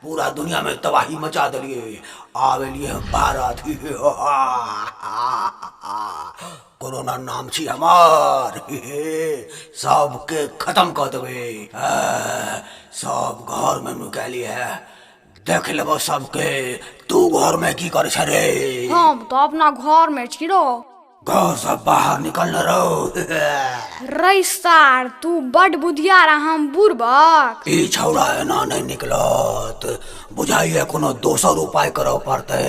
पूरा दुनिया में तबाही मचा दिलिए। आवे लिए भारत ही कोरोना नाम छी हमार सबके खत्म कर देवे। सब घर में नुकाली है, देख लेबो सबके। तू घर में की करे छे रे? हम तो अपना घर में छिरो। घर से बाहर निकलने रहो। रे सार, तू बड़ बुधियार हम बुरबक। ई छौड़ा एना नहीं निकलत, बुझाइए कोनो दोसर उपाय करो पड़ते।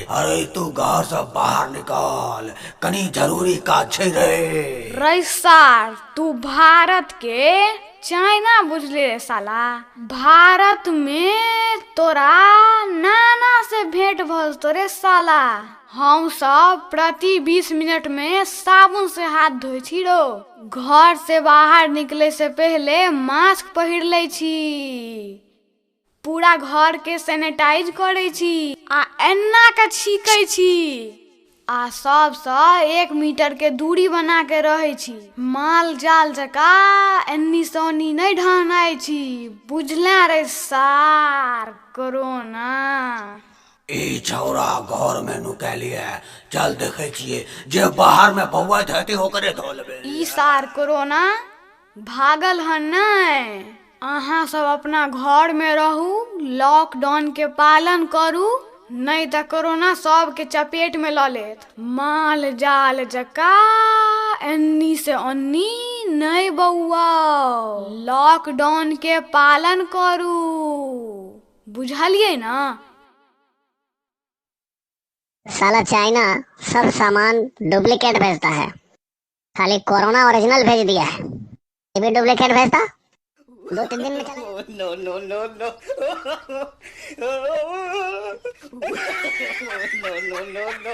अरे तू घर से बाहर निकल, कनी जरूरी काज छे रे। रे सार, तू भारत के चाइना बुझले रे साला। भारत में तोरा नाना से भेंट भज तोरे साला। हम सब प्रति 20 मिनट में साबुन से हाथ धोई छी रो। घर से बाहर निकले से पहले मास्क पहिर ले छी, पूरा घर के सैनिटाइज करे छी आ एना के छीके छी आ सबसे 1 मीटर के दूरी बना के रहे छी। माल जाल जका एन्नी सोनी नहीं ढहनाई छी, बुझले रे सार। कोरोना ई छौड़ा घर में नुकाली है, चल देखे छिए जे बाहर में बउआ धरती होकरे धो लेबे। ई सार कोरोना भागल है नहीं। अहाँ सब अपना घर में रहू, लॉकडाउन के पालन करू, नहीं तो कोरोना सब के चपेट में ल लेत। माल जाल जका एन्नी से ओन्नी नहीं बउआ, लॉकडाउन के पालन करू, बुझलिए ना? साला चाइना सब सामान डुप्लीकेट भेजता है, खाली कोरोना ओरिजिनल भेज दिया है। ये भी डुप्लीकेट भेजता 2-3 दिन में चला। No, no, no, no. No, no, no, no.